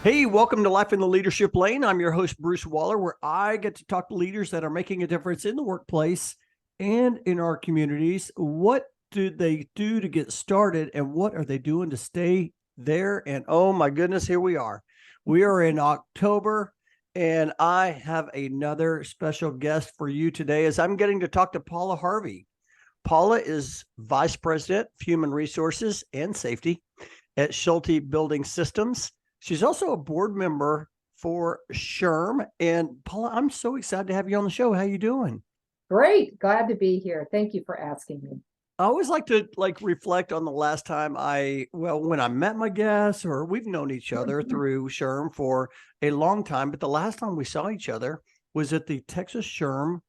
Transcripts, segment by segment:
Hey, welcome to Life in the Leadership Lane. I'm your host, Bruce Waller, where I get to talk to leaders that are making a difference in the workplace and in our communities. What do they do to get started, and what are they doing to stay there? And oh my goodness, here we are. We are in October, and I have another special guest for you today as I'm getting to talk to Paula Harvey. Paula is Vice President of Human Resources and Safety at Schulte Building Systems. She's also a board member for SHRM. And Paula, I'm so excited to have you on the show. How you doing? Great. Glad to be here. Thank you for asking me. I always like to reflect on the last time when I met my guests, or we've known each other through SHRM for a long time. But the last time we saw each other was at the Texas SHRM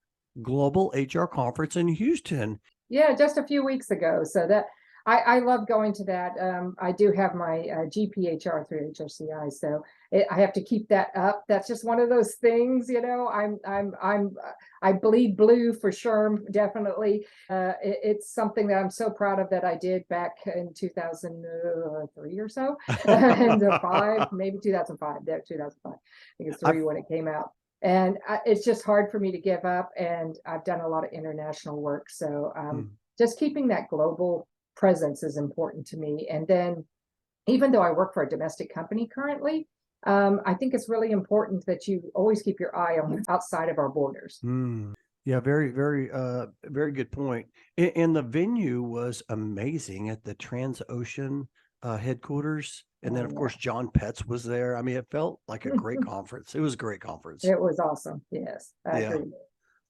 Global HR Conference in Houston. Yeah, just a few weeks ago. So that I love going to that. I do have my GPHR through HRCI, so I have to keep that up. That's just one of those things, you know. I bleed blue for SHRM, definitely. It's something that I'm so proud of that I did back in 2003 or so, and 5, maybe 2005. 2005. I think it's 3 when it came out. And it's just hard for me to give up. And I've done a lot of international work. So just keeping that global presence is important to me. And then even though I work for a domestic company currently, I think it's really important that you always keep your eye on outside of our borders. Yeah, very, very, very good point. And the venue was amazing at the Transocean headquarters. And then, of course, John Petz was there. I mean, it felt like a great conference. It was a great conference. It was awesome. Yes, I agree.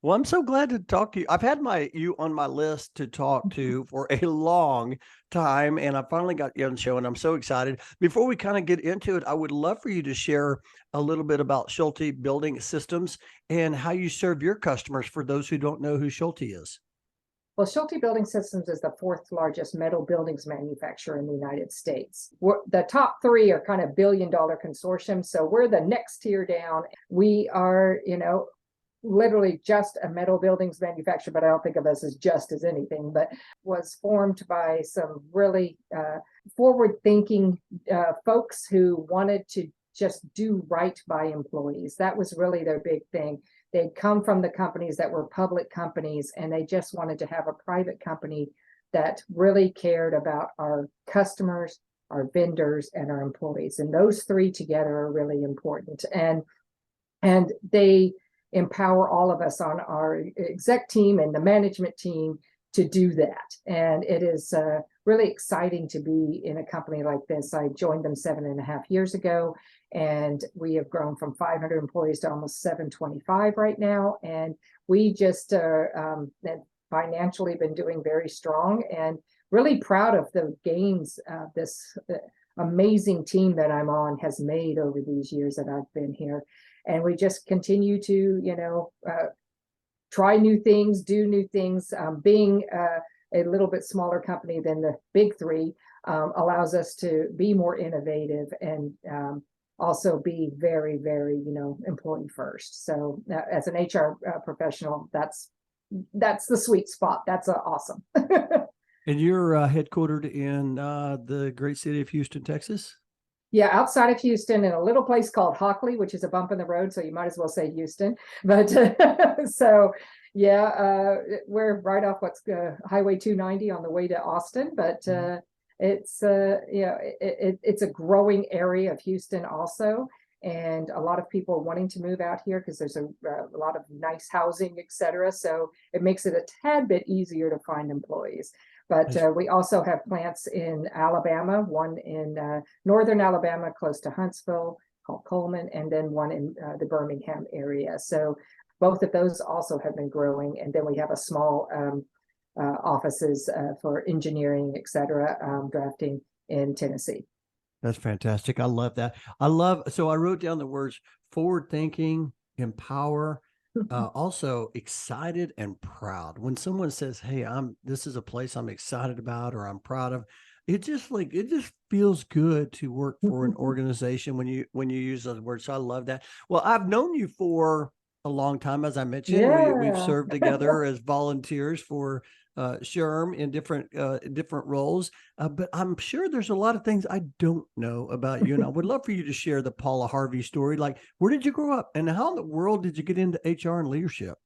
Well, I'm so glad to talk to you. I've had you on my list to talk to for a long time, and I finally got you on the show, and I'm so excited. Before we kind of get into it, I would love for you to share a little bit about Schulte Building Systems and how you serve your customers for those who don't know who Schulte is. Well, Schulte Building Systems is the 4th largest metal buildings manufacturer in the United States. The top 3 are kind of billion-dollar consortiums, so we're the next tier down. We are, literally just a metal buildings manufacturer, but I don't think of us as just as anything, but was formed by some really forward-thinking folks who wanted to just do right by employees. That was really their big thing. They'd come from the companies that were public companies, and they just wanted to have a private company that really cared about our customers, our vendors, and our employees. And those 3 together are really important. And they empower all of us on our exec team and the management team to do that. And it is really exciting to be in a company like this. I joined them 7.5 years ago, and we have grown from 500 employees to almost 725 right now. And we just financially been doing very strong, and really proud of the gains this amazing team that I'm on has made over these years that I've been here. And we just continue to, try new things, do new things. Being a little bit smaller company than the big 3 allows us to be more innovative and also be very, very, employee first. So as an HR professional, that's the sweet spot. That's awesome. And you're headquartered in the great city of Houston, Texas? Yeah, outside of Houston, in a little place called Hockley, which is a bump in the road, so you might as well say Houston. But so yeah, we're right off what's Highway 290 on the way to Austin. But it's it's a growing area of Houston also, and a lot of people wanting to move out here because there's a lot of nice housing, etc. So it makes it a tad bit easier to find employees. But we also have plants in Alabama, one in northern Alabama, close to Huntsville, called Coleman, and then one in the Birmingham area. So both of those also have been growing. And then we have a small offices for engineering, et cetera, drafting in Tennessee. That's fantastic. I love that. So I wrote down the words forward thinking, empower, also excited and proud. When someone says, hey, this is a place I'm excited about, or I'm proud of, it just feels good to work for an organization when you use those words. So I love that. Well, I've known you for a long time, as I mentioned. We've served together as volunteers for SHRM in different roles, but I'm sure there's a lot of things I don't know about you, and I would love for you to share the Paula Harvey story. Like, where did you grow up, and how in the world did you get into HR and leadership?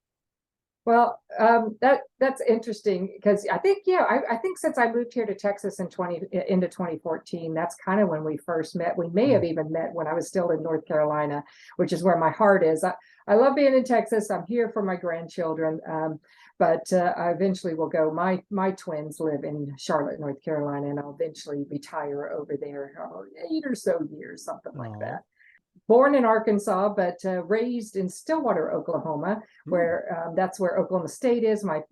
Well, that's interesting because I think, yeah, I think since I moved here to Texas in into 2014, that's kind of when we first met. We may have even met when I was still in North Carolina, which is where my heart is. I love being in Texas. I'm here for my grandchildren, but I eventually will go. My twins live in Charlotte, North Carolina, and I'll eventually retire over there, 8 or so years, something like Oh, that. Born in Arkansas, but raised in Stillwater, Oklahoma, where that's where Oklahoma State is. My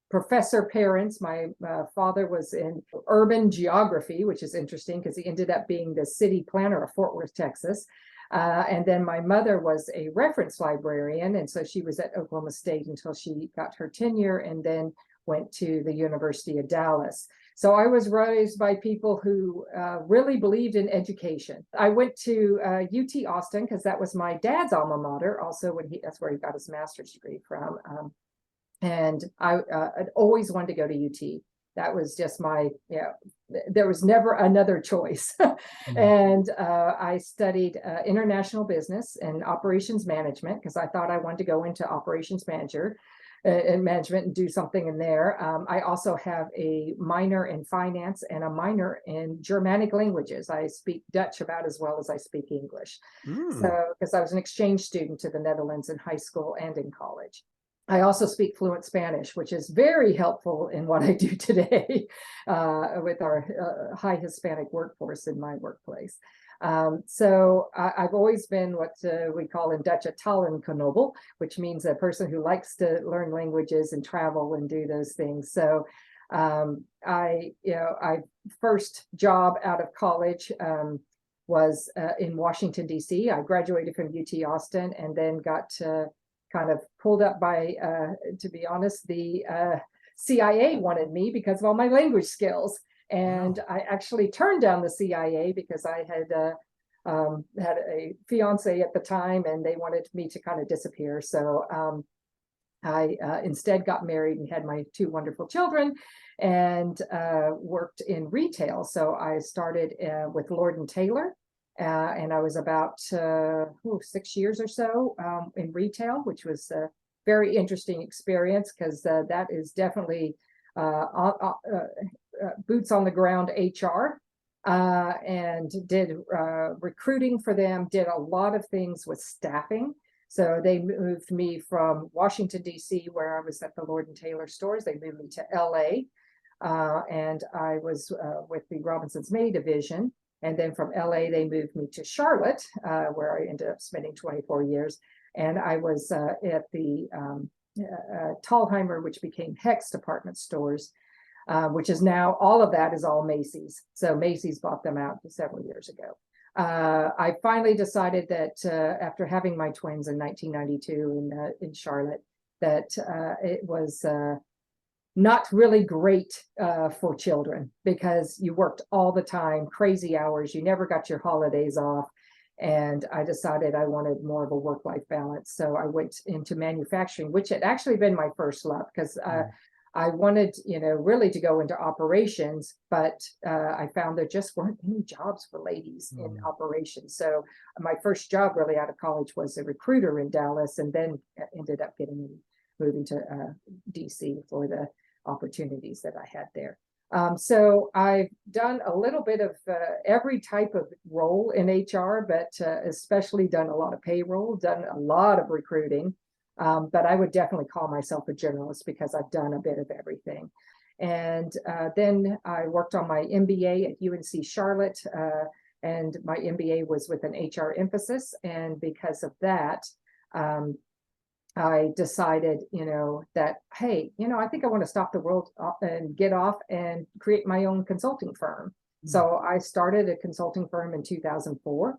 professor parents, my father was in urban geography, which is interesting because he ended up being the city planner of Fort Worth, Texas. And then my mother was a reference librarian, and so she was at Oklahoma State until she got her tenure and then went to the University of Dallas. So I was raised by people who really believed in education. I went to UT Austin because that was my dad's alma mater. Also, that's where he got his master's degree from. And I'd always wanted to go to UT. That was just there was never another choice. And I studied international business and operations management because I thought I wanted to go into operations management and do something in there. I also have a minor in finance and a minor in Germanic languages. I speak Dutch about as well as I speak English. So, because I was an exchange student to the Netherlands in high school and in college. I also speak fluent Spanish, which is very helpful in what I do today with our high Hispanic workforce in my workplace. So I've always been what we call in Dutch a talenknobbel, which means a person who likes to learn languages and travel and do those things. So I first job out of college was in Washington, D.C. I graduated from UT Austin and then got kind of pulled up by, to be honest, the CIA wanted me because of all my language skills. And I actually turned down the CIA because I had had a fiance at the time and they wanted me to kind of disappear. So I instead got married and had my 2 wonderful children and worked in retail. So I started with Lord & Taylor. And I was about 6 years or so in retail, which was a very interesting experience because that is definitely boots on the ground HR, and did recruiting for them, did a lot of things with staffing. So they moved me from Washington, D.C., where I was at the Lord & Taylor stores. They moved me to L.A., and I was with the Robinson's May division. And then from LA, they moved me to Charlotte, where I ended up spending 24 years. And I was at the Thalheimer, which became Hecht's department stores, which is now, all of that is all Macy's. So Macy's bought them out several years ago. I finally decided that after having my twins in 1992 in Charlotte, that it was not really great for children because you worked all the time, crazy hours. You never got your holidays off. And I decided I wanted more of a work-life balance. So I went into manufacturing, which had actually been my first love because I wanted, really to go into operations, but I found there just weren't any jobs for ladies in operations. So my first job really out of college was a recruiter in Dallas, and then ended up moving to DC for the opportunities that I had there. So I've done a little bit of every type of role in HR, but especially done a lot of payroll, done a lot of recruiting. But I would definitely call myself a generalist because I've done a bit of everything. And then I worked on my MBA at UNC Charlotte, and my MBA was with an HR emphasis. And because of that, I decided, that, hey, I think I want to stop the world and get off and create my own consulting firm. So I started a consulting firm in 2004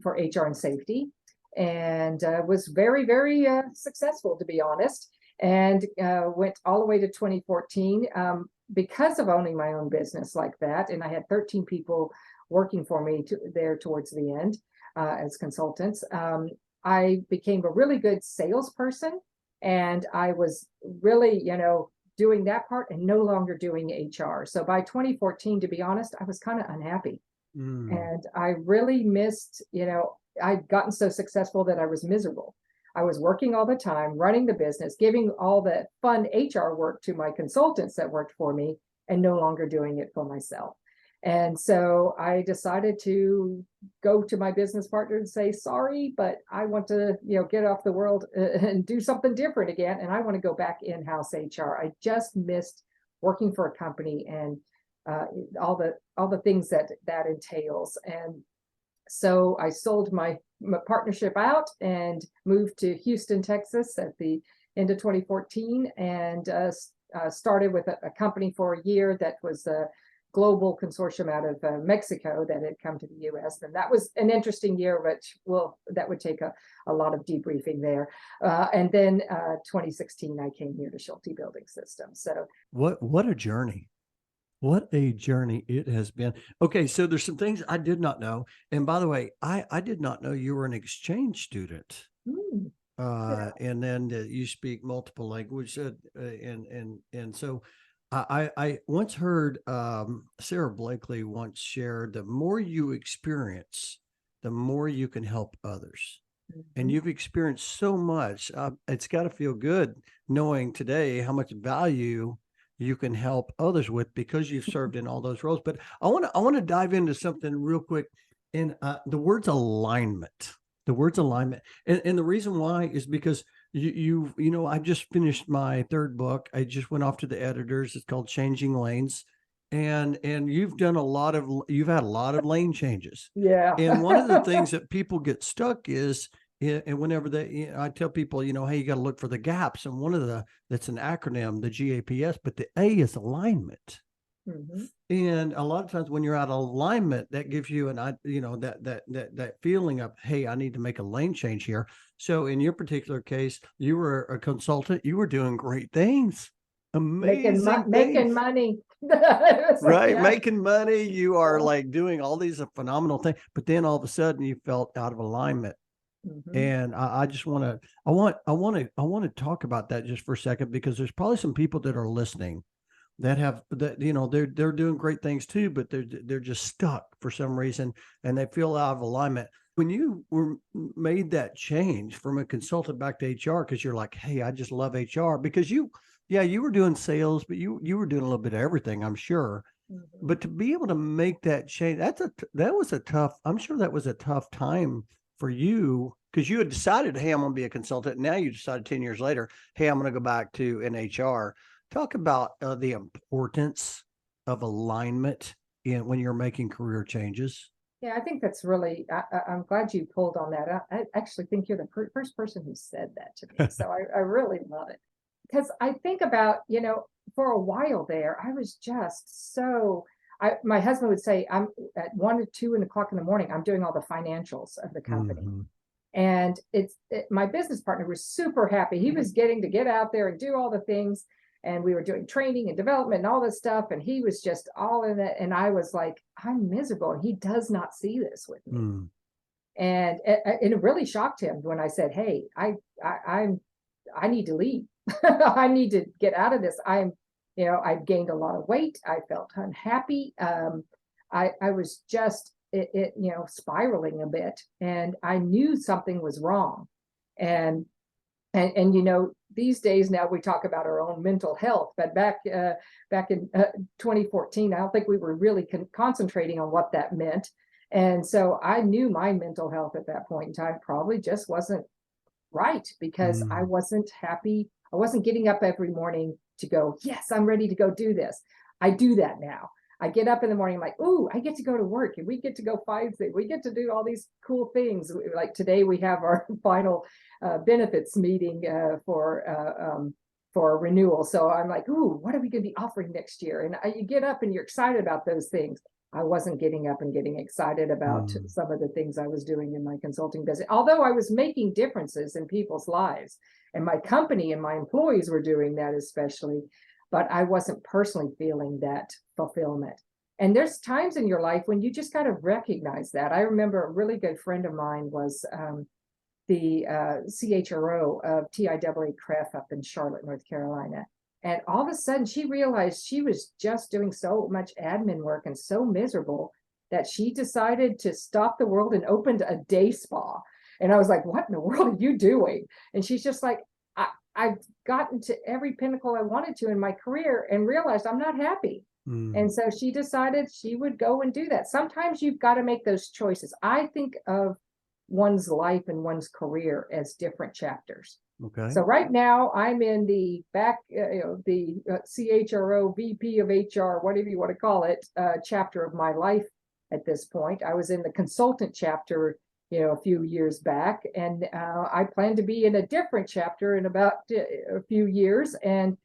for HR and safety, and was very, very successful, to be honest, and went all the way to 2014 because of owning my own business like that. And I had 13 people working for me there towards the end as consultants. I became a really good salesperson, and I was really, doing that part and no longer doing HR. So by 2014, to be honest, I was kind of unhappy. And I really missed, I'd gotten so successful that I was miserable. I was working all the time, running the business, giving all the fun HR work to my consultants that worked for me, and no longer doing it for myself. And so I decided to go to my business partner and say, sorry, but I want to, get off the world and do something different again. And I want to go back in-house HR. I just missed working for a company and all the things that entails. And so I sold my partnership out and moved to Houston, Texas at the end of 2014, and started with a company for a year that was a global consortium out of Mexico that had come to the U.S. And that was an interesting year, but that would take a lot of debriefing there. And then 2016, I came here to Schulte Building Systems. So what a journey. What a journey it has been. Okay, so there's some things I did not know. And by the way, I did not know you were an exchange student. Yeah. And then you speak multiple languages. And so I once heard Sarah Blakely once shared, the more you experience, the more you can help others. And you've experienced so much. It's got to feel good knowing today how much value you can help others with because you've served in all those roles. But I want to dive into something real quick. And the word's alignment. The word's alignment. And the reason why is because I just finished my third book. I just went off to the editors. It's called Changing Lanes. And you've had a lot of lane changes. Yeah. And one of the things that people get stuck is, and whenever I tell people, hey, you got to look for the gaps. And that's an acronym, the GAPS, but the A is alignment. And a lot of times when you're out of alignment, that gives you that feeling of, hey, I need to make a lane change here. So in your particular case, you were a consultant, you were doing great things. Amazing making money. Right. Yeah. Making money. You are like doing all these phenomenal things, but then all of a sudden you felt out of alignment. And I just want to talk about that just for a second, because there's probably some people that are listening that they're doing great things too, but they're just stuck for some reason and they feel out of alignment. When you made that change from a consultant back to HR, because you're like, hey, I just love HR, because you were doing sales, but you were doing a little bit of everything, I'm sure. But to be able to make that change, I'm sure that was a tough time for you, because you had decided, hey, I'm going to be a consultant. Now you decided 10 years later, hey, I'm going to go back to an HR. Talk about the importance of alignment when you're making career changes. Yeah, I think that's really, I'm glad you pulled on that. I actually think you're the first person who said that to me. So I really love it. Because I think about, for a while there, I was just so, my husband would say, I'm at 1 or 2 o'clock in the morning, I'm doing all the financials of the company. And my business partner was super happy. He was getting to get out there and do all the things. And we were doing training and development and all this stuff. And he was just all in it. And I was like, I'm miserable. And he does not see this with me. And it really shocked him when I said, hey, I need to leave. I need to get out of this. I've gained a lot of weight. I felt unhappy. I was just, spiraling a bit, and I knew something was wrong. And these days now we talk about our own mental health, but back in 2014, I don't think we were really concentrating on what that meant. And so I knew my mental health at that point in time probably just wasn't right, because I wasn't happy. I wasn't getting up every morning to go, yes, I'm ready to go do this. I do that now. I get up in the morning, I'm like, ooh, I get to go to work, and we get to go we get to do all these cool things. Like today we have our final benefits meeting for renewal. So I'm like, ooh, what are we going to be offering next year? And you get up and you're excited about those things. I wasn't getting up and getting excited about some of the things I was doing in my consulting business, although I was making differences in people's lives, and my company and my employees were doing that especially, but I wasn't personally feeling that fulfillment. And there's times in your life when you just got to recognize that. I remember a really good friend of mine was the CHRO of TIAA CREF up in Charlotte, North Carolina. And all of a sudden she realized she was just doing so much admin work and so miserable that she decided to stop the world and opened a day spa. And I was like, what in the world are you doing? And she's just like, I've gotten to every pinnacle I wanted to in my career and realized I'm not happy. And so she decided she would go and do that. Sometimes you've got to make those choices. I think of one's life and one's career as different chapters. Okay. So right now I'm in the CHRO VP of HR, whatever you want to call it, chapter of my life at this point. I was in the consultant chapter, a few years back, and I plan to be in a different chapter in about a few years. And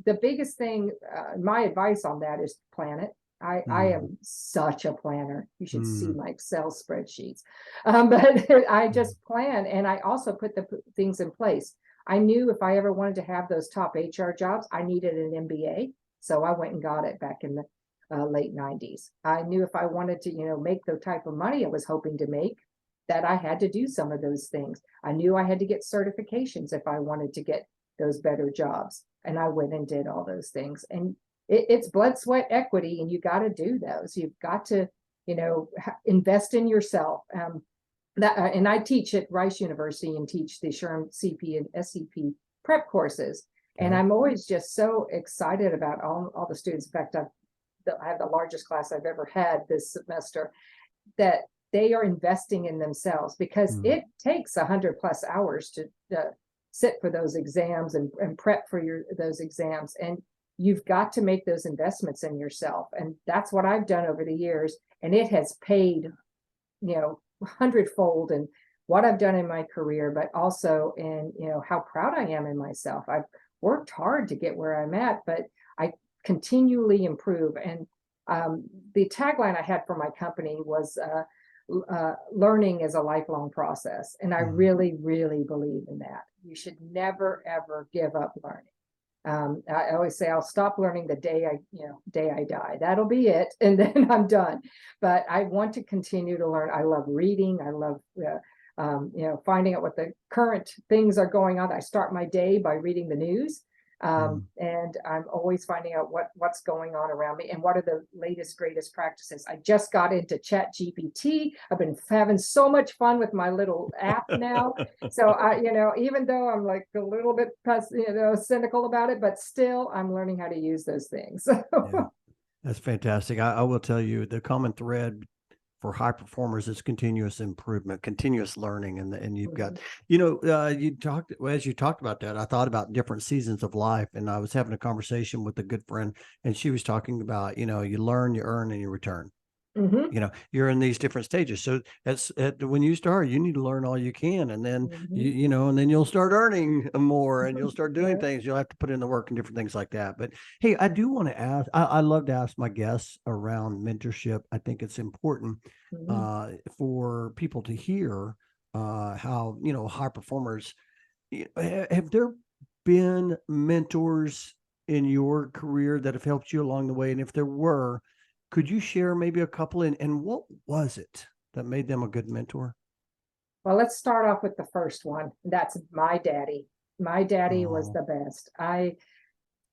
the biggest thing, my advice on that is plan it. I am such a planner. You should see my Excel spreadsheets. But I just plan, and I also put the things in place. I knew if I ever wanted to have those top HR jobs, I needed an MBA. So I went and got it back in the late 90s. I knew if I wanted to, make the type of money I was hoping to make, that I had to do some of those things. I knew I had to get certifications if I wanted to get those better jobs. And I went and did all those things. And it's blood, sweat, equity, and you got to do those. You've got to, invest in yourself. And I teach at Rice University and teach the SHRM-SCP and SCP prep courses. And I'm always just so excited about all the students. In fact, I have the largest class I've ever had this semester, that they are investing in themselves, because it takes 100+ hours to sit for those exams and prep for those exams. And you've got to make those investments in yourself. And that's what I've done over the years. And it has paid, 100-fold in what I've done in my career, but also in, how proud I am in myself. I've worked hard to get where I'm at, but I continually improve. And the tagline I had for my company was learning is a lifelong process. And I really, really believe in that. You should never, ever give up learning. I always say I'll stop learning the day I die. That'll be it, and then I'm done. But I want to continue to learn. I love reading. I love finding out what the current things are going on. I start my day by reading the news. And I'm always finding out what's going on around me and what are the latest, greatest practices. I just got into ChatGPT. I've been having so much fun with my little app now. So even though I'm like a little bit, cynical about it, but still I'm learning how to use those things. Yeah, that's fantastic. I will tell you, the common thread for high performers is continuous improvement, continuous learning. And you've got, as you talked about that, I thought about different seasons of life. And I was having a conversation with a good friend, and she was talking about, you learn, you earn, and you return. You're in these different stages. So when you start, you need to learn all you can, and then and then you'll start earning more, and you'll start doing things. You'll have to put in the work and different things like that. But hey, I do want to ask. I love to ask my guests around mentorship. I think it's important for people to hear how high performers. Have there been mentors in your career that have helped you along the way? And if there were, could you share maybe a couple, and what was it that made them a good mentor? Well, let's start off with the first one. That's my daddy. My daddy was the best.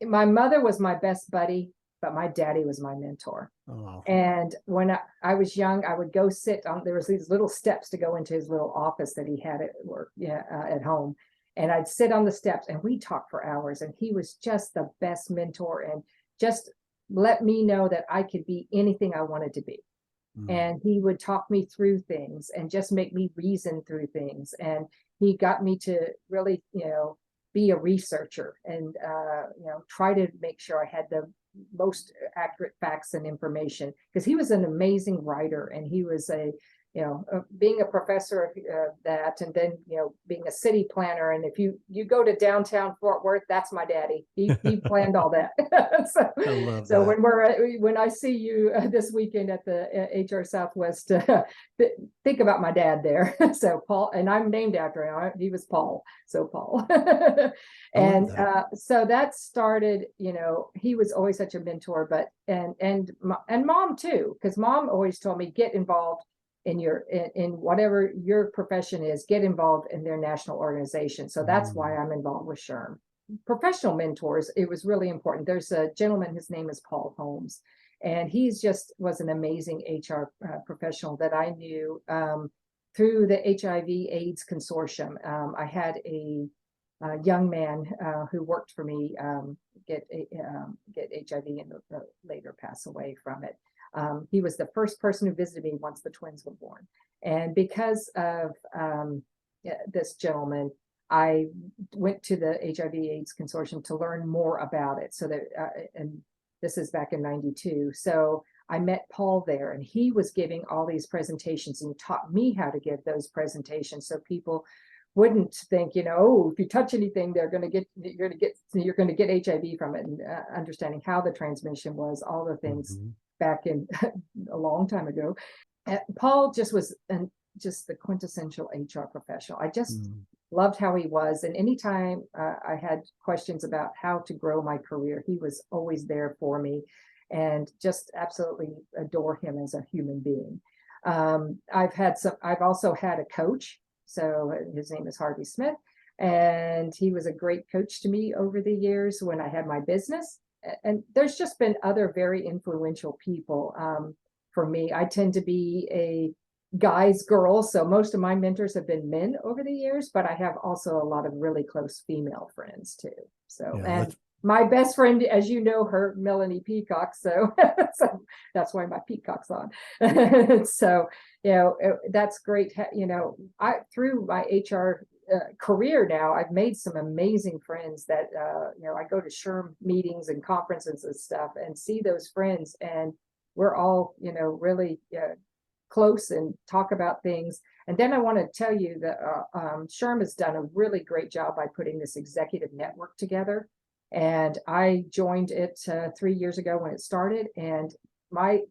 My mother was my best buddy, but my daddy was my mentor. Oh. And when I was young, I would go sit on, there was these little steps to go into his little office that he had at work, at home. And I'd sit on the steps and we'd talk for hours. And he was just the best mentor, and just let me know that I could be anything I wanted to be. And he would talk me through things and just make me reason through things. And he got me to really, be a researcher and, try to make sure I had the most accurate facts and information, because he was an amazing writer, and he was being a professor of that, and then being a city planner. And if you go to downtown Fort Worth, that's my daddy. He planned all that. I love so that. when I see you this weekend at the HR Southwest, think about my dad there. So Paul, and I'm named after him. He was Paul, so Paul. And so that started. He was always such a mentor, but and mom too, because mom always told me, get involved in whatever your profession is, get involved in their national organization. So that's why I'm involved with SHRM. professional mentors, it was really important. There's a gentleman, his name is Paul Holmes, and he's just was an amazing HR professional that I knew through the HIV/AIDS consortium. I had a young man who worked for me get HIV and later pass away from it. He was the first person who visited me once the twins were born. And because of this gentleman, I went to the HIV/AIDS consortium to learn more about it. So that, and this is back in '92. So I met Paul there, and he was giving all these presentations and taught me how to give those presentations, so people wouldn't think, oh, if you touch anything, you're going to get HIV from it, and understanding how the transmission was, all the things back in a long time ago. Paul just was just the quintessential HR professional. I just loved how he was. And anytime I had questions about how to grow my career, he was always there for me, and just absolutely adore him as a human being. I've also had a coach. So his name is Harvey Smith, and he was a great coach to me over the years when I had my business. And there's just been other very influential people for me. I tend to be a guy's girl, so most of my mentors have been men over the years, but I have also a lot of really close female friends too. So, yeah, and my best friend, as you know, her Melanie Peacock. So, so that's why my peacock's on. So, that's great. Through my HR career now, I've made some amazing friends that, I go to SHRM meetings and conferences and stuff and see those friends, and we're all, really close and talk about things. And then I want to tell you that SHRM has done a really great job by putting this executive network together. And I joined it 3 years ago when it started, and my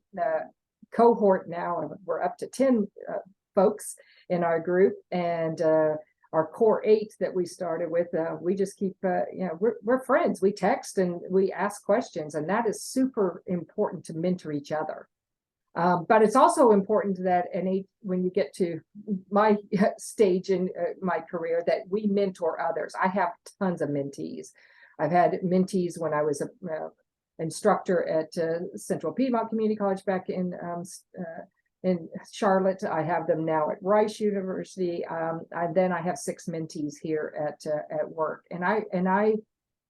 cohort now, we're up to 10 folks in our group, and our core 8 that we started with, we just keep, we're friends. We text and we ask questions, and that is super important to mentor each other. But it's also important that when you get to my stage in my career, that we mentor others. I have tons of mentees. I've had mentees when I was an instructor at Central Piedmont Community College back in Charlotte. I have them now at Rice University. Then I have 6 mentees here at work, and I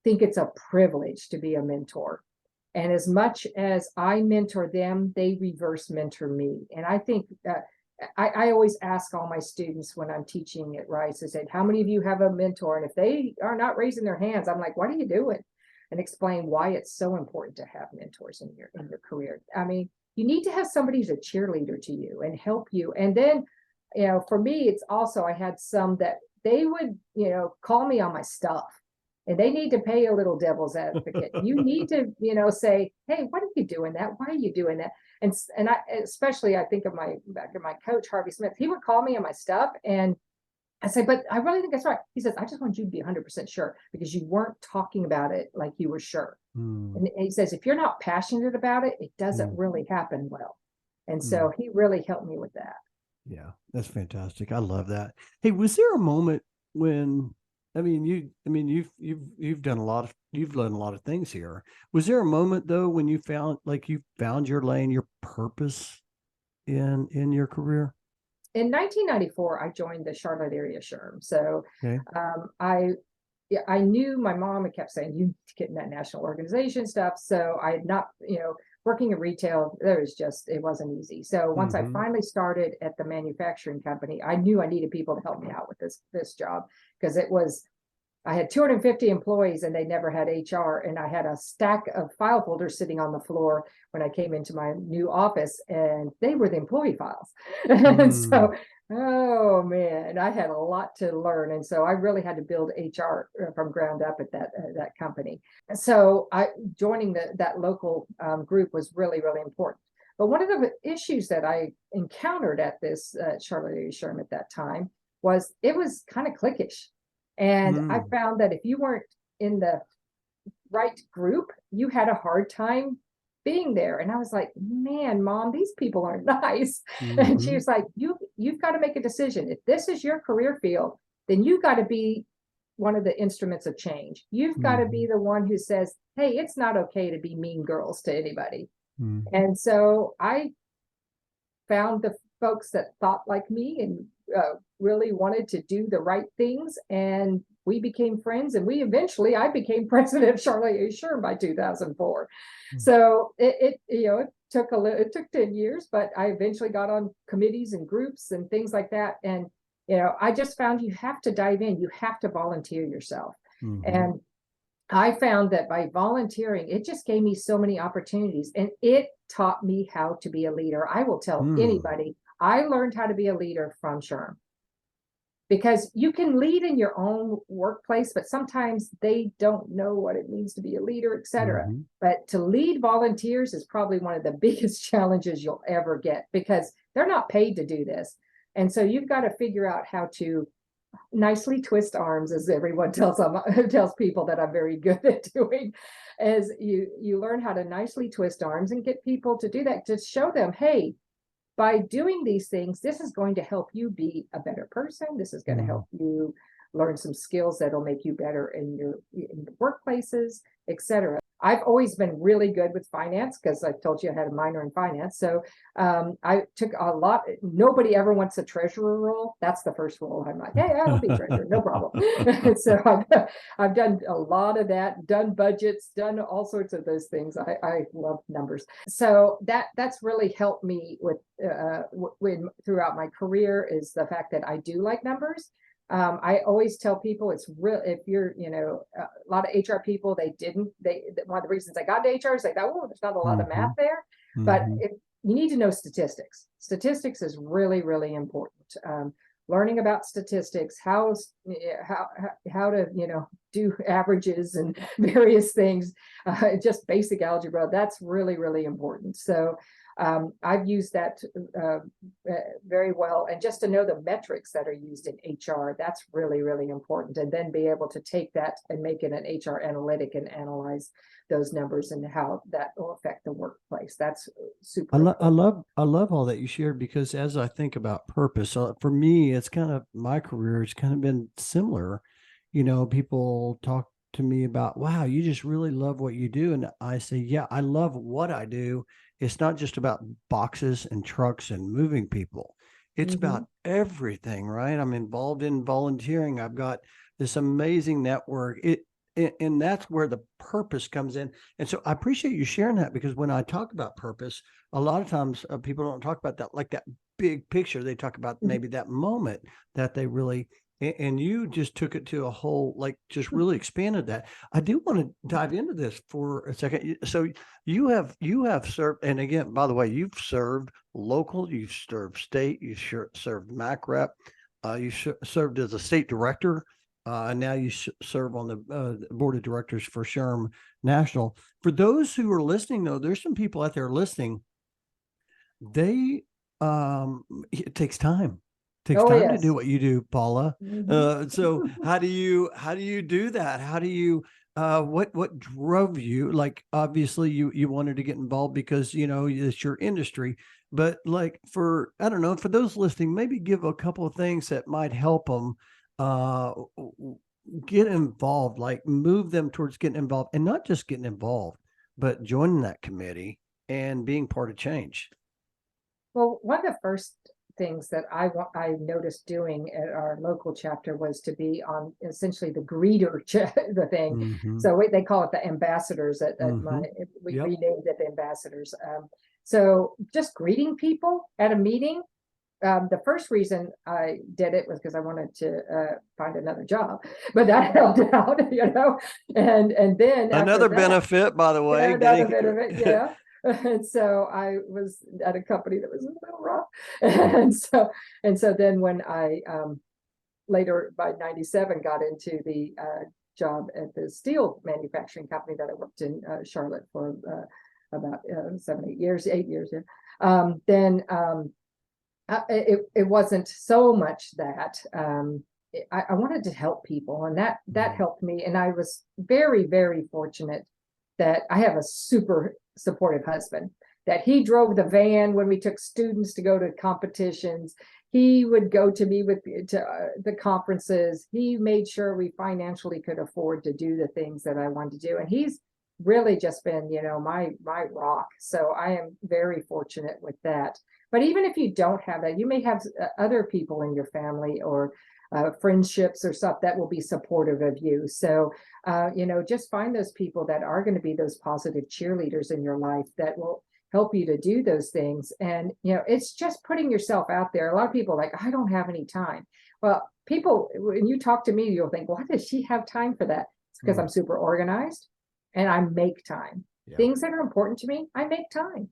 think it's a privilege to be a mentor. And as much as I mentor them, they reverse mentor me. And I think I always ask all my students when I'm teaching at Rice, I said, how many of you have a mentor? And if they are not raising their hands, I'm like, what are you doing? And explain why it's so important to have mentors in your career. I mean, you need to have somebody who's a cheerleader to you and help you. And then, for me, it's also, I had some that they would, call me on my stuff. And they need to pay a little devil's advocate. You need to, say, hey, what are you doing that? Why are you doing that? And I especially, I think of my coach, Harvey Smith. He would call me on my stuff, and I say, but I really think that's right. He says, I just want you to be 100% sure, because you weren't talking about it like you were sure. And he says, if you're not passionate about it, it doesn't really happen well. And so he really helped me with that. Yeah, that's fantastic. I love that. Hey, was there a moment when, you've done you've done a lot of things here. Was there a moment though when you found your lane, your purpose in your career? In 1994, I joined the Charlotte area SHRM. So okay. I knew my mom had kept saying, you need to get in that national organization stuff. So I had not, working in retail, it wasn't easy. So once I finally started at the manufacturing company, I knew I needed people to help me out with this job, because I had 250 employees and they never had HR. And I had a stack of file folders sitting on the floor when I came into my new office, and they were the employee files. And so, oh man, I had a lot to learn. And so I really had to build HR from ground up at that company. So joining that local group was really, really important. But one of the issues that I encountered at this Charlotte area SHRM at that time was it was kind of cliquish. And I found that if you weren't in the right group, you had a hard time being there. And I was like, man, Mom, these people aren't nice. And she was like, you've got to make a decision. If this is your career field, then you got to be one of the instruments of change. You've got to be the one who says, hey, it's not okay to be mean girls to anybody. And so I found the folks that thought like me and really wanted to do the right things. And we became friends, and I became president of Charlotte SHRM by 2004. So it took 10 years, but I eventually got on committees and groups and things like that. And, I just found you have to dive in, you have to volunteer yourself. And I found that by volunteering, it just gave me so many opportunities, and it taught me how to be a leader. I will tell anybody, I learned how to be a leader from SHRM. Because you can lead in your own workplace, but sometimes they don't know what it means to be a leader, etc. But to lead volunteers is probably one of the biggest challenges you'll ever get, because they're not paid to do this. And so you've got to figure out how to nicely twist arms, as everyone tells people that I'm very good at doing, as you learn how to nicely twist arms and get people to do that, to show them, hey, by doing these things, this is going to help you be a better person. This is going to help you learn some skills that'll make you better in your workplaces, etc. I've always been really good with finance, because I told you I had a minor in finance. So I took a lot. Nobody ever wants a treasurer role. That's the first role. I'm like, hey, I'll be treasurer, no problem. So I've done a lot of that, done budgets, done all sorts of those things. I love numbers. So that's really helped me with throughout my career, is the fact that I do like numbers. I always tell people, it's real. If you're, a lot of HR people, one of the reasons I got into HR is they thought, oh, there's not a lot of math there, but you need to know statistics. Statistics is really, really important. Learning about statistics, how to, do averages and various things, just basic algebra, that's really, really important. So I've used that very well. And just to know the metrics that are used in HR, that's really, really important. And then be able to take that and make it an HR analytic and analyze those numbers and how that will affect the workplace. That's super. I love all that you shared, because as I think about purpose, for me, it's kind of, my career has kind of been similar. People talk to me about, wow, you just really love what you do. And I say, yeah, I love what I do. It's not just about boxes and trucks and moving people. It's about everything, right? I'm involved in volunteering. I've got this amazing network. And that's where the purpose comes in. And so I appreciate you sharing that, because when I talk about purpose, a lot of times people don't talk about that, like that big picture. They talk about maybe that moment that they really, and you just took it to a whole, like, just really expanded that. I do want to dive into this for a second. So you have served, and again, by the way, you've served local, you've served state, you served MAC rep, you served as a state director, and now you serve on the board of directors for SHRM National. For those who are listening, though, there's some people out there listening. It takes time. Takes time to do what you do, Paula. So how do you do that? How do you what drove you? Like, obviously you wanted to get involved because it's your industry, but like, for those listening, maybe give a couple of things that might help them get involved, like move them towards getting involved, and not just getting involved, but joining that committee and being part of change. Well, one of the first things that I noticed doing at our local chapter was to be on essentially the greeter the thing. So they call it the ambassadors at we renamed it the ambassadors. So just greeting people at a meeting. The first reason I did it was because I wanted to find another job, but that helped out, and then another benefit, by the way. Another benefit, yeah. And so I was at a company that was a little rough. And so then when I later by 97 got into the job at the steel manufacturing company that I worked in Charlotte for about 8 years, yeah. Then it wasn't so much that I wanted to help people, and that helped me. And I was very, very fortunate that I have a super supportive husband, that he drove the van when we took students to go to competitions. He would go to me to the conferences. He made sure we financially could afford to do the things that I wanted to do. And he's really just been, my rock. So I am very fortunate with that. But even if you don't have that, you may have other people in your family or friendships or stuff that will be supportive of you. So, just find those people that are going to be those positive cheerleaders in your life that will help you to do those things. And, it's just putting yourself out there. A lot of people are like, I don't have any time. Well, people, when you talk to me, you'll think, why does she have time for that? It's because I'm super organized and I make time. Yeah. Things that are important to me, I make time.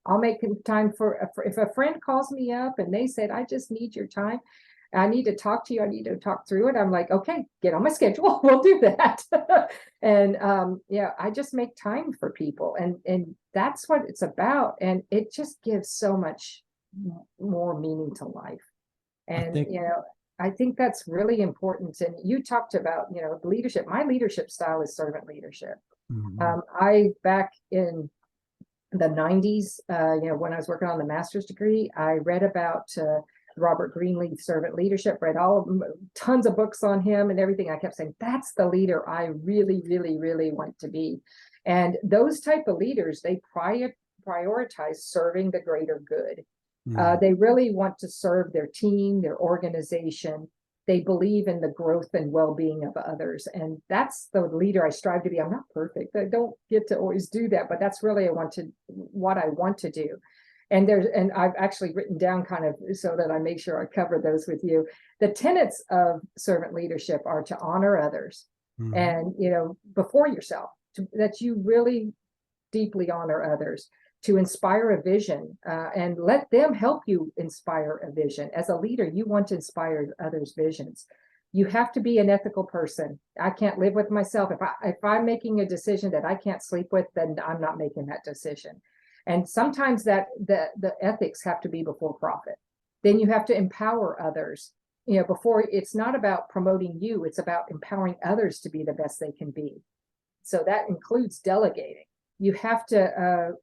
I'll make time for if a friend calls me up and they said, I just need your time. I need to talk to you. I need to talk through it. I'm like, okay, get on my schedule. We'll do that. And I just make time for people, and that's what it's about. And it just gives so much more meaning to life. And I think that's really important. And you talked about leadership. My leadership style is servant leadership. I back in the 90s, when I was working on the master's degree, I read about Robert Greenleaf, servant leadership, read tons of books on him and everything. I kept saying, that's the leader I really, really, really want to be. And those type of leaders, they prioritize serving the greater good. They really want to serve their team, their organization. They believe in the growth and well-being of others. And that's the leader I strive to be. I'm not perfect. I don't get to always do that, but that's really what I want to do. And I've actually written down kind of so that I make sure I cover those with you. The tenets of servant leadership are to honor others and, before yourself, that you really deeply honor others, to inspire a vision and let them help you inspire a vision. As a leader, you want to inspire others' visions. You have to be an ethical person. I can't live with myself. If I'm making a decision that I can't sleep with, then I'm not making that decision. And sometimes that the ethics have to be before profit. Then you have to empower others. Before, it's not about promoting you, it's about empowering others to be the best they can be. So that includes delegating. You have to,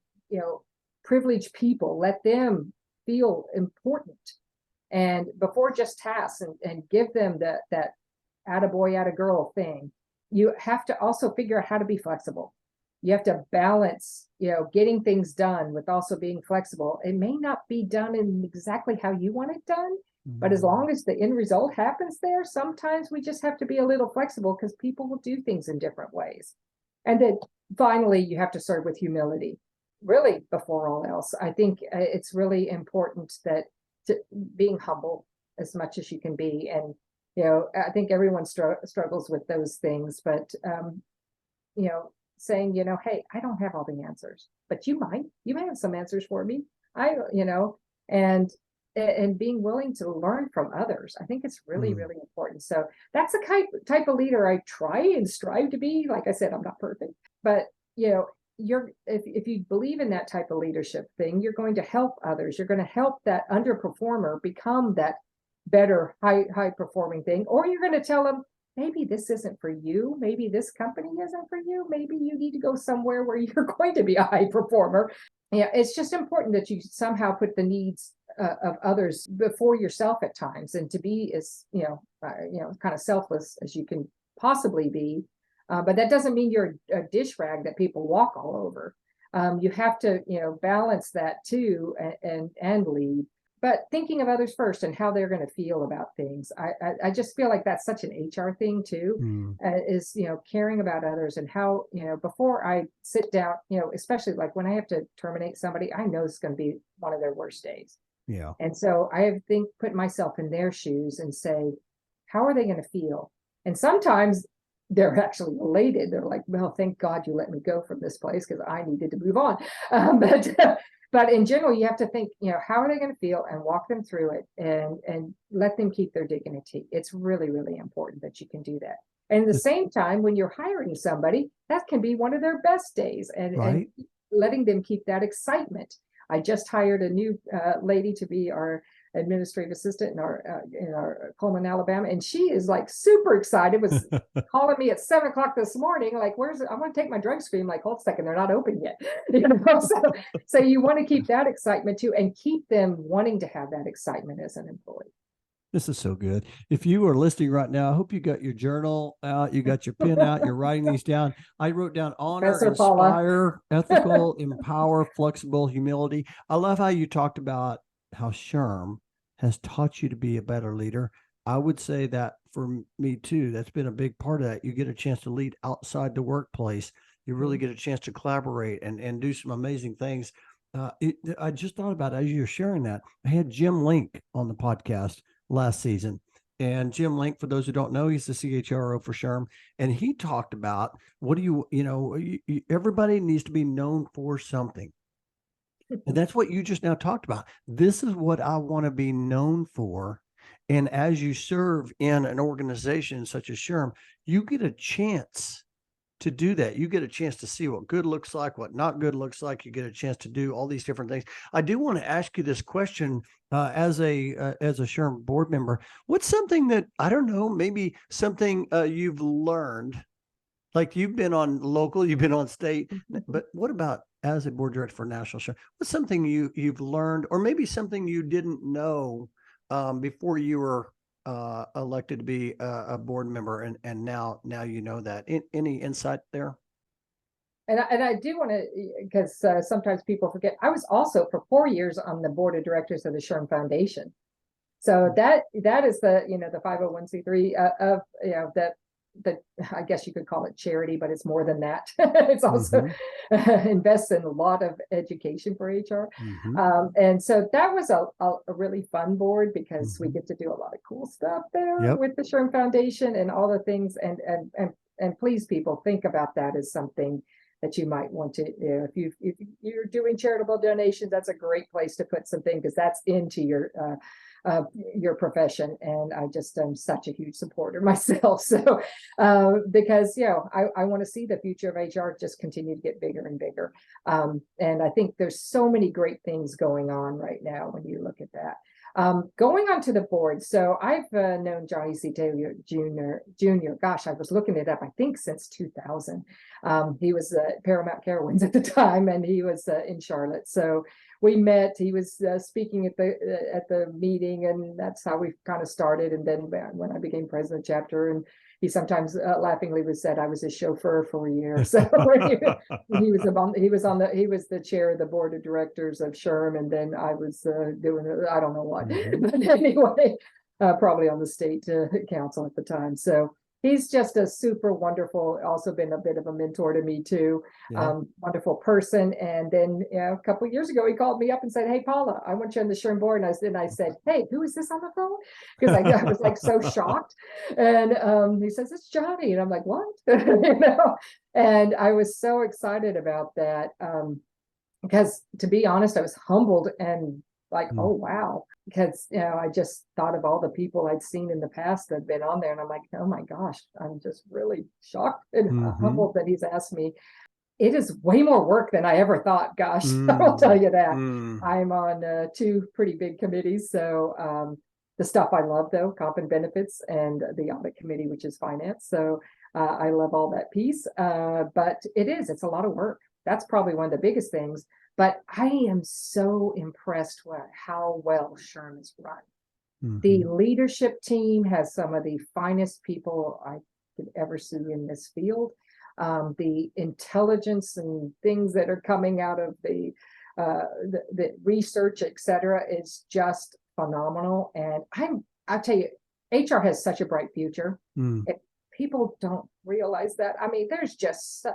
privilege people, let them feel important. And before just tasks and give them that attaboy, attagirl thing, you have to also figure out how to be flexible. You have to balance, getting things done with also being flexible. It may not be done in exactly how you want it done, but as long as the end result happens there, sometimes we just have to be a little flexible because people will do things in different ways. And then finally, you have to serve with humility, really before all else. I think it's really important that being humble as much as you can be. And, I think everyone struggles with those things, but, saying, hey, I don't have all the answers, but you may have some answers for me. And being willing to learn from others. I think it's really, really important. So that's the type of leader I try and strive to be. Like I said, I'm not perfect, but if you believe in that type of leadership thing, you're going to help others. You're going to help that underperformer become that better, high performing thing, or you're going to tell them, maybe this isn't for you. Maybe this company isn't for you. Maybe you need to go somewhere where you're going to be a high performer. It's just important that you somehow put the needs of others before yourself at times, and to be as kind of selfless as you can possibly be. But that doesn't mean you're a dish rag that people walk all over. You have to balance that too and lead. But thinking of others first and how they're going to feel about things. I just feel like that's such an HR thing too, is, caring about others and how, before I sit down, especially like when I have to terminate somebody, I know it's going to be one of their worst days. Yeah. And so I put myself in their shoes and say, how are they going to feel? And sometimes they're actually elated. They're like, well, thank God you let me go from this place because I needed to move on. But in general, you have to think, how are they going to feel and walk them through it and let them keep their dignity. It's really, really important that you can do that. And at the same time, when you're hiring somebody, that can be one of their best days and letting them keep that excitement. I just hired a new lady to be our administrative assistant in our Coleman, Alabama, and she is like super excited. Was calling me at 7:00 this morning, like, I want to take my drug screen. Like, hold a second, they're not open yet. So you want to keep that excitement too, and keep them wanting to have that excitement as an employee. This is so good. If you are listening right now, I hope you got your journal out, you got your pen out, you're writing these down. I wrote down honor, Professor Paula. inspire, ethical, empower, flexible, humility. I love how you talked about how SHRM has taught you to be a better leader. I would say that for me too, that's been a big part of that. You get a chance to lead outside the workplace. You really get a chance to collaborate and do some amazing things. I just thought about, as you're sharing that, I had Jim Link on the podcast last season. And Jim Link, for those who don't know, he's the CHRO for SHRM. And he talked about, everybody needs to be known for something. And that's what you just now talked about. This is what I want to be known for. And as you serve in an organization such as SHRM, you get a chance to do that. You get a chance to see what good looks like, what not good looks like. You get a chance to do all these different things. I do want to ask you this question as a SHRM board member. What's something that, I don't know, maybe something you've learned, like you've been on local, you've been on state, but what about as a board director for National SHRM? What's something you've learned, or maybe something you didn't know before you were elected to be a board member, and now you know that? Any insight there? And I do want to, because sometimes people forget, I was also for 4 years on the board of directors of the SHRM Foundation. So that is the, the 501c3 of, that I guess you could call it charity, but it's more than that. It's also invests in a lot of education for HR. And so that was a really fun board, because we get to do a lot of cool stuff there with the SHRM Foundation and all the things. And please, people, think about that as something that you might want to, if you're doing charitable donations, that's a great place to put something, because that's into your profession. And I just am such a huge supporter myself. So because I want to see the future of HR just continue to get bigger and bigger. And I think there's so many great things going on right now when you look at that. Going on to the board. So I've known Johnny C. Taylor Jr. Gosh, I was looking it up, I think since 2000. He was Paramount Carowinds at the time, and he was in Charlotte. So we met. He was speaking at the meeting, and that's how we kind of started. And then when I became president of chapter, and he sometimes laughingly was said I was his chauffeur for a year. So he was the chair of the board of directors of SHRM, and then I was doing I don't know what, but anyway, probably on the state council at the time. So he's just a super wonderful, also been a bit of a mentor to me too. Wonderful person. And then a couple of years ago, he called me up and said, "Hey, Paula, I want you on the SHRM board." And I said, "Hey, who is this on the phone?" Because I was like so shocked. And he says, "It's Johnny." And I'm like, "What?" And I was so excited about that. Because to be honest, I was humbled and like, oh, wow. Because, I just thought of all the people I'd seen in the past that had been on there. And I'm like, oh my gosh, I'm just really shocked and humbled that he's asked me. It is way more work than I ever thought. Gosh, I will tell you that. I'm on 2 pretty big committees. So the stuff I love, though, comp and benefits, and the audit committee, which is finance. So I love all that piece. But it's a lot of work. That's probably one of the biggest things. But I am so impressed with how well SHRM is run. The leadership team has some of the finest people I could ever see in this field. The intelligence and things that are coming out of the research, et cetera, is just phenomenal. And I'll tell you, HR has such a bright future. People don't realize that. I mean, there's just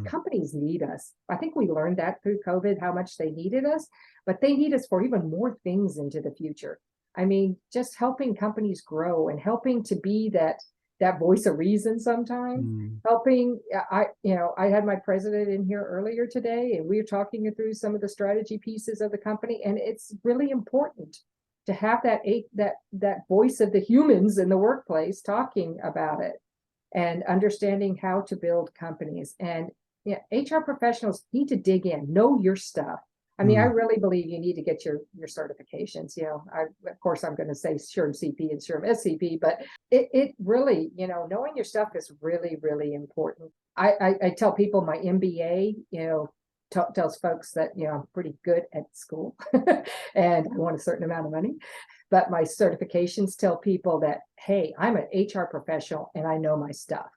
companies need us. I think we learned that through COVID, how much they needed us, but they need us for even more things into the future. I mean, just helping companies grow and helping to be that voice of reason sometimes. Helping, I had my president in here earlier today, and we were talking through some of the strategy pieces of the company, and it's really important to have that voice of the humans in the workplace talking about it and understanding how to build companies. And HR professionals need to dig in, know your stuff. I mean, I Mm. really believe you need to get your certifications. Of course, I'm going to say SHRM-CP and SHRM-SCP, but it really, knowing your stuff is really, really important. I tell people my MBA, tells folks that, I'm pretty good at school and I want a certain amount of money. But my certifications tell people that, hey, I'm an HR professional and I know my stuff.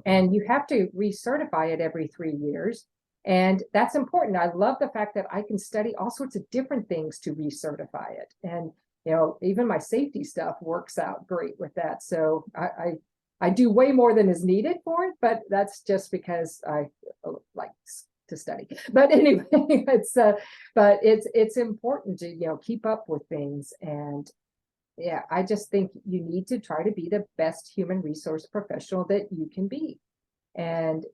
And you have to recertify it every 3 years. And that's important. I love the fact that I can study all sorts of different things to recertify it. And, even my safety stuff works out great with that. So I do way more than is needed for it, but that's just because I like to study. But anyway, it's important to, keep up with things. And yeah, I just think you need to try to be the best human resource professional that you can be. And,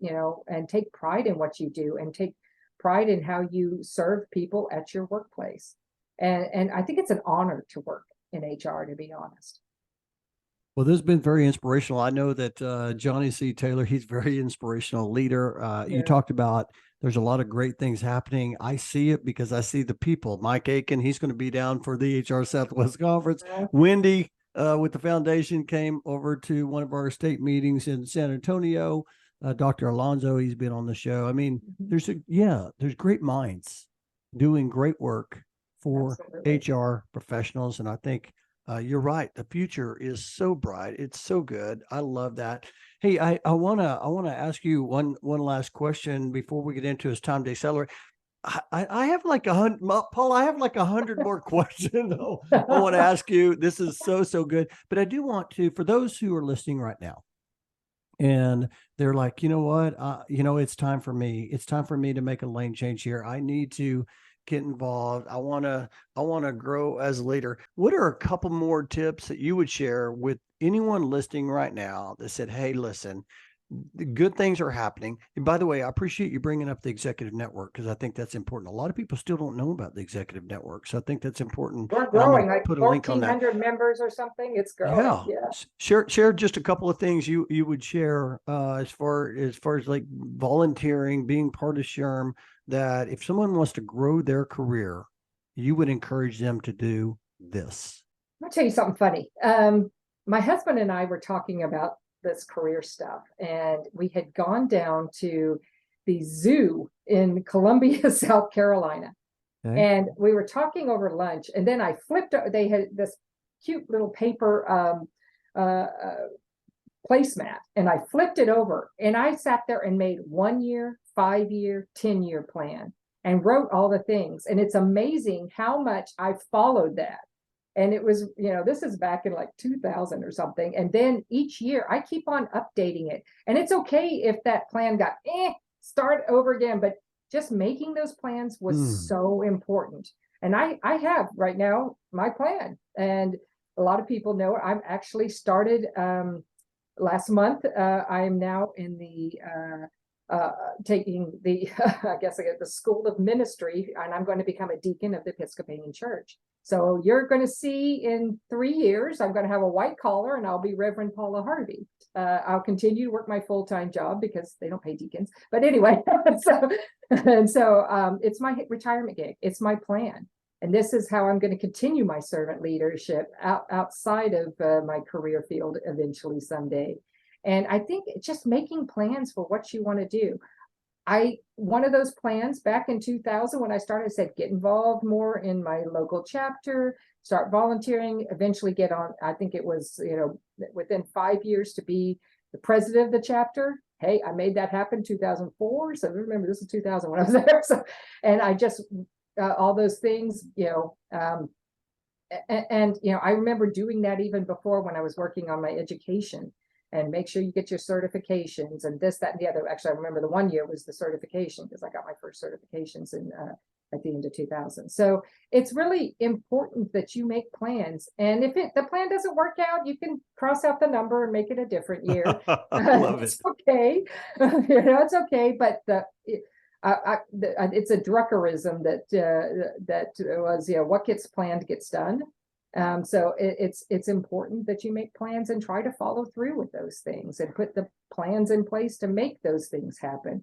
and take pride in what you do and take pride in how you serve people at your workplace. And I think it's an honor to work in HR, to be honest. Well, this has been very inspirational. I know that Johnny C. Taylor, he's very inspirational leader. You talked about there's a lot of great things happening. I see it because I see the people. Mike Aiken, he's going to be down for the HR Southwest Conference. Wendy with the foundation came over to one of our state meetings in San Antonio. Dr. Alonzo, he's been on the show. I mean, there's great minds doing great work for HR professionals. And I think you're right. The future is so bright. It's so good. I love that. Hey, I wanna ask you one last question before we get into his time day salary. I have like 100, Paul. I have like 100 more questions. I want to ask you. This is so good. But I do want to, for those who are listening right now, and they're like, you know what, it's time for me. It's time for me to make a lane change here. I need to get involved. I want to grow as a leader. What are a couple more tips that you would share with anyone listening right now that said, hey, listen, the good things are happening. And by the way, I appreciate you bringing up the executive network because I think that's important. A lot of people still don't know about the executive network. So I think that's important. We're growing, like put a link on that. 1,400 members or something. It's growing. Yeah. Share just a couple of things you would share as far as like volunteering, being part of SHRM, that if someone wants to grow their career, you would encourage them to do this. I'll tell you something funny. My husband and I were talking about this career stuff, and we had gone down to the zoo in Columbia, South Carolina. Okay. And we were talking over lunch, and then I flipped. They had this cute little paper placemat, and I flipped it over, and I sat there and made 1 year, 5 year, 10-year plan, and wrote all the things. And it's amazing how much I followed that. And it was, this is back in like 2000 or something. And then each year I keep on updating it. And it's okay if that plan got start over again, but just making those plans was so important. And I have right now my plan, and a lot of people know I'm actually started last month. I am now in the taking the I guess I get the School of Ministry, and I'm going to become a deacon of the Episcopalian Church. So you're going to see in 3 years, I'm going to have a white collar, and I'll be Reverend Paula Harvey. I'll continue to work my full-time job because they don't pay deacons. But anyway, so it's my retirement gig. It's my plan. And this is how I'm going to continue my servant leadership outside of my career field eventually someday. And I think just making plans for what you want to do. One of those plans back in 2000 when I started said, get involved more in my local chapter, start volunteering, eventually get on. I think it was, within 5 years to be the president of the chapter. Hey, I made that happen 2004. So remember, this is 2000 when I was there. So, and I just, all those things, I remember doing that even before when I was working on my education. And make sure you get your certifications and this, that, and the other. Actually, I remember the 1 year was the certification because I got my first certifications at the end of 2000. So it's really important that you make plans. And if the plan doesn't work out, you can cross out the number and make it a different year. Love it's okay. It's okay. But it's a Druckerism that was, what gets planned gets done. So it's important that you make plans and try to follow through with those things and put the plans in place to make those things happen.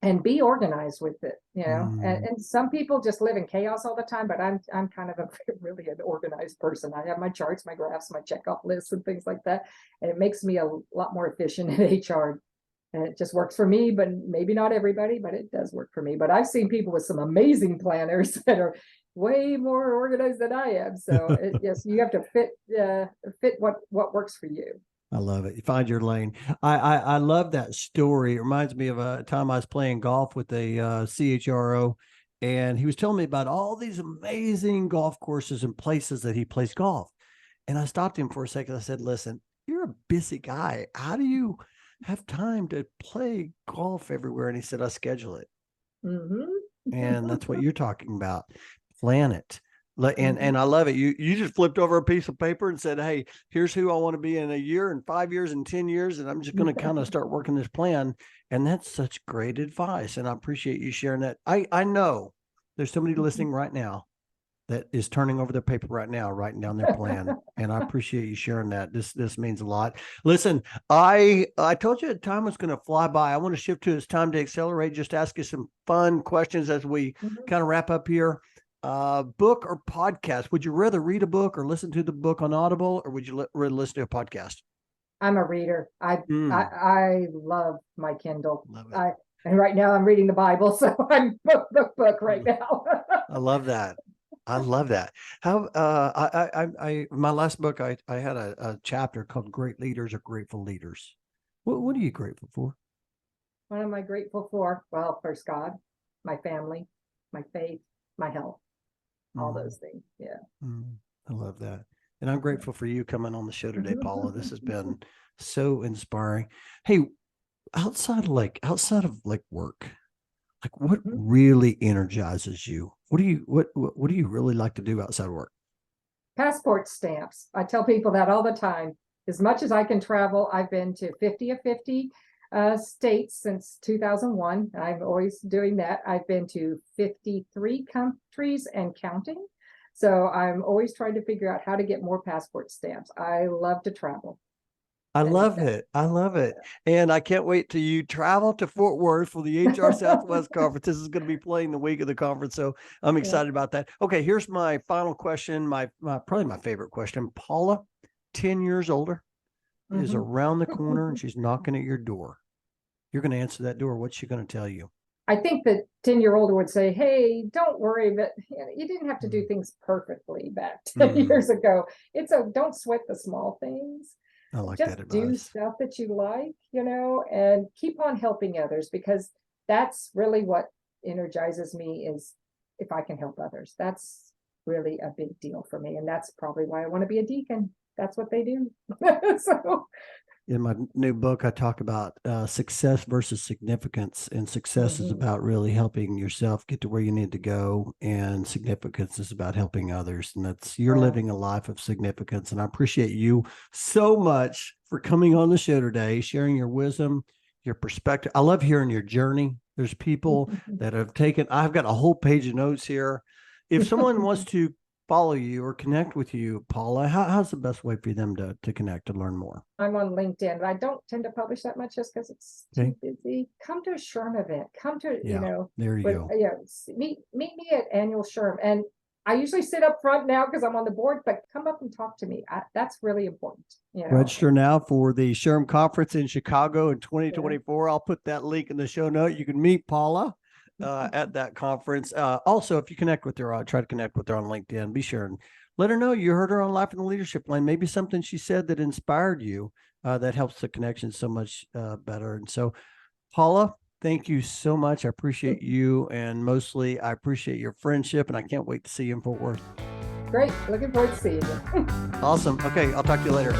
and be organized with it, you know. Mm. And some people just live in chaos all the time, but I'm kind of a really an organized person. I have my charts, my graphs, my checkoff lists and things like that. And it makes me a lot more efficient in HR. And it just works for me, but maybe not everybody, but it does work for me. But I've seen people with some amazing planners that are way more organized than I am. So yes, you have to fit what works for you. I love it. You find your lane. I love that story. It reminds me of a time I was playing golf with a CHRO, and he was telling me about all these amazing golf courses and places that he plays golf. And I stopped him for a second. I said, listen, you're a busy guy. How do you have time to play golf everywhere? And he said, I schedule it. And that's what you're talking about. Plan it. And I love it. You just flipped over a piece of paper and said, hey, here's who I want to be in a year and 5 years and 10 years. And I'm just going to kind of start working this plan. And that's such great advice. And I appreciate you sharing that. I know there's somebody listening right now that is turning over their paper right now, writing down their plan. And I appreciate you sharing that. This means a lot. Listen, I told you the time was going to fly by. I want to shift to It's Time to Accelerate. Just ask you some fun questions as we kind of wrap up here. Book or podcast? Would you rather read a book or listen to the book on Audible, or would you rather listen to a podcast? I'm a reader. I love my Kindle. Love it. And right now I'm reading the Bible, so I'm book right now. I love that. I love that. How I my last book, I had a chapter called Great Leaders Are Grateful Leaders. What are you grateful for? What am I grateful for? Well, first God, my family, my faith, my health, all those things. Yeah. I love that. And I'm grateful for you coming on the show today, Paula. This has been so inspiring. Hey, outside of work, like what really energizes you? What do you really like to do outside of work? Passport stamps. I tell people that all the time. As much as I can travel, I've been to 50 of 50 states since 2001. I'm always doing that. I've been to 53 countries and counting. So I'm always trying to figure out how to get more passport stamps. I love to travel. I love it. I love it. And I can't wait till you travel to Fort Worth for the HR Southwest Conference. This is going to be playing the week of the conference. So I'm excited about that. Okay, here's my final question. My probably my favorite question. Paula, 10 years older, is around the corner and she's knocking at your door. You're going to answer that door. What's she going to tell you? I think that 10-year-older would say, hey, don't worry, but you didn't have to do things perfectly back 10 years ago. Don't sweat the small things. I like Just that advice. do stuff that you like, and keep on helping others, because that's really what energizes me, is if I can help others. That's really a big deal for me. And that's probably why I want to be a deacon. That's what they do. So in my new book, I talk about success versus significance, and success is about really helping yourself get to where you need to go, and significance is about helping others. And you're living a life of significance. And I appreciate you so much for coming on the show today, sharing your wisdom, your perspective. I love hearing your journey. There's people that have I've got a whole page of notes here. If someone wants to follow you or connect with you, Paula, how's the best way for them to connect and learn more? I'm on LinkedIn. I don't tend to publish that much just because it's too busy. Come to a SHRM event. Come to, there you go. Yeah, meet me at annual SHRM. And I usually sit up front now because I'm on the board, but come up and talk to me. That's really important. Register now for the SHRM conference in Chicago in 2024. I'll put that link in the show note. You can meet Paula at that conference. Also, if you connect with her, I'll try to connect with her on LinkedIn. Be sure and let her know you heard her on Life in the Leadership Lane. Maybe something she said that inspired you, that helps the connection so much better. And so, Paula, thank you so much. I appreciate you, and mostly I appreciate your friendship, and I can't wait to see you in Fort Worth. Great. Looking forward to seeing you. Awesome. Okay, I'll talk to you later.